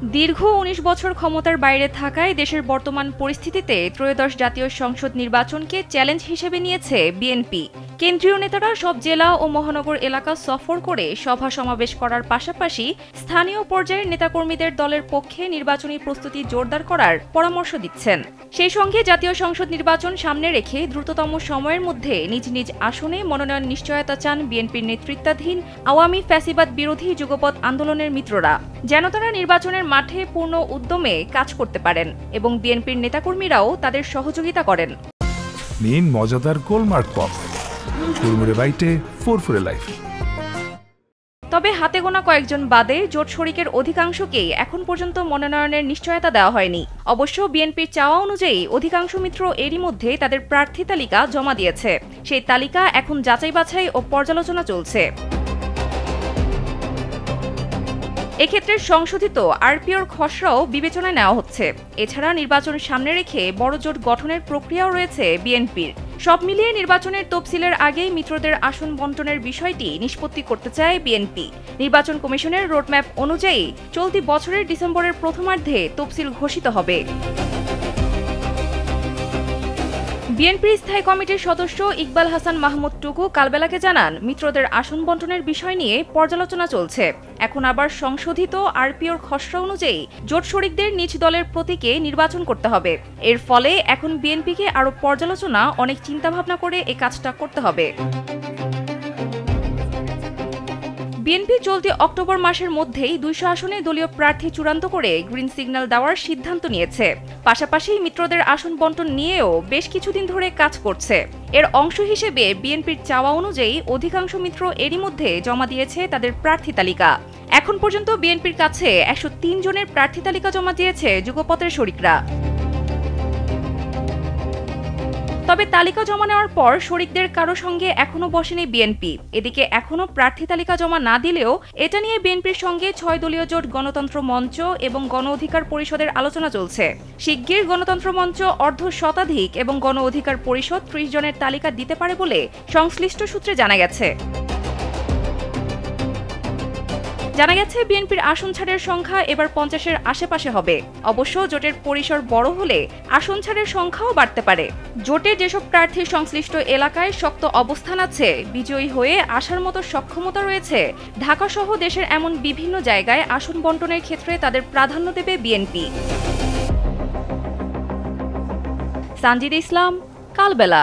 দীর্ঘ ১৯ বছর ক্ষমতার বাইরে থাকায় দেশের বর্তমান পরিস্থিতিতে ত্রয়োদশ জাতীয় সংসদ নির্বাচনকে চ্যালেঞ্জ হিসেবে নিয়েছে বিএনপি। কেন্দ্রীয় নেতারা সব জেলা ও মহানগর এলাকা সফর করে সভা সমাবেশ করার পাশাপাশি স্থানীয় পর্যায়ের নেতাকর্মীদের দলের পক্ষে নির্বাচনী প্রস্তুতি জোরদার করার পরামর্শ দিচ্ছেন। সেই সঙ্গে জাতীয় সংসদ নির্বাচন সামনে রেখে দ্রুততম সময়ের মধ্যে নিজ নিজ আসনে মনোনয়ন নিশ্চয়তা চান বিএনপির নেতৃত্বাধীন আওয়ামী ফ্যাসিবাদ বিরোধী যুগপৎ আন্দোলনের মিত্ররা, যেন তারা নির্বাচনের মাঠে পূর্ণ উদ্যমে কাজ করতে পারেন এবং বিএনপির নেতাকর্মীরাও তাদের সহযোগিতা করেন। নিন মজাদার গোলমার্ক পপ, হুড়মুড়ে বাইটে ফুরফুরে লাইফ। তবে হাতে গোনা কয়েকজন বাদে জোট শরিকের অধিকাংশকেই এখন পর্যন্ত মনোনয়নের নিশ্চয়তা দেওয়া হয়নি। অবশ্য বিএনপির চাওয়া অনুযায়ী অধিকাংশ মিত্র এরই মধ্যে তাদের প্রার্থী তালিকা জমা দিয়েছে। সেই তালিকা এখন যাচাই বাছাই ও পর্যালোচনা চলছে। এক্ষেত্রে সংশোধিত আরপিওর খসড়াও বিবেচনায় নেওয়া হচ্ছে। এছাড়া নির্বাচন সামনে রেখে বড় জোট গঠনের প্রক্রিয়াও রয়েছে বিএনপির। সব মিলিয়ে নির্বাচনের তফসিলের আগেই মিত্রদের আসন বণ্টনের বিষয়টি নিষ্পত্তি করতে চায় বিএনপি। নির্বাচন কমিশনের রোডম্যাপ অনুযায়ী চলতি বছরের ডিসেম্বরের প্রথমার্ধে তফসিল ঘোষিত হবে। বিএনপির স্থায়ী কমিটির সদস্য ইকবাল হাসান মাহমুদ টুকু কালবেলাকে জানান, মিত্রদের আসন বণ্টনের বিষয় নিয়ে পর্যালোচনা চলছে। এখন আবার সংশোধিত আরপিওর খসড়া অনুযায়ী জোট শরিকদের নিজ দলের প্রতীকে নির্বাচন করতে হবে। এর ফলে এখন বিএনপিকে আরও পর্যালোচনা, অনেক চিন্তাভাবনা করে এই কাজটা করতে হবে। বিএনপি চলতি অক্টোবর মাসের মধ্যেই ২০০ আসনে দলীয় প্রার্থী চূড়ান্ত করে গ্রিন সিগন্যাল দেওয়ার সিদ্ধান্ত নিয়েছে। পাশাপাশি মিত্রদের আসন বণ্টন নিয়েও বেশ কিছুদিন ধরে কাজ করছে। এর অংশ হিসেবে বিএনপির চাওয়া অনুযায়ী অধিকাংশ মিত্র এরই মধ্যে জমা দিয়েছে তাদের প্রার্থী তালিকা। এখন পর্যন্ত বিএনপির কাছে ১০৩ জনের প্রার্থী তালিকা জমা দিয়েছে যুগপথের শরিকরা। তবে তালিকা জমা নেওয়ার পর শরিকদের কারো সঙ্গে এখনো বসেনি বিএনপি। এদিকে এখনো প্রার্থী তালিকা জমা না দিলেও এটা নিয়ে বিএনপির সঙ্গে ৬ দলীয় জোট গণতন্ত্র মঞ্চ এবং গণ অধিকার পরিষদের আলোচনা চলছে। শিগগির গণতন্ত্র মঞ্চ অর্ধ শতাধিক এবং গণ অধিকার পরিষদ ৩০ জনের তালিকা দিতে পারে বলে সংশ্লিষ্ট সূত্রে জানা গেছে। বিএনপির আসন ছাড়ের সংখ্যা এবার ৫০-এর আশেপাশে হবে। অবশ্য জোটের পরিসর বড় হলে আসন ছাড়ের সংখ্যাও বাড়তে পারে। জোটে যেসব প্রার্থীর সংশ্লিষ্ট এলাকায় শক্ত অবস্থান আছে, বিজয়ী হয়ে আসার মতো সক্ষমতা রয়েছে, ঢাকা সহ দেশের এমন বিভিন্ন জায়গায় আসন বণ্টনের ক্ষেত্রে তাদের প্রাধান্য দেবে বিএনপি। সানজিদা ইসলাম, কালবেলা।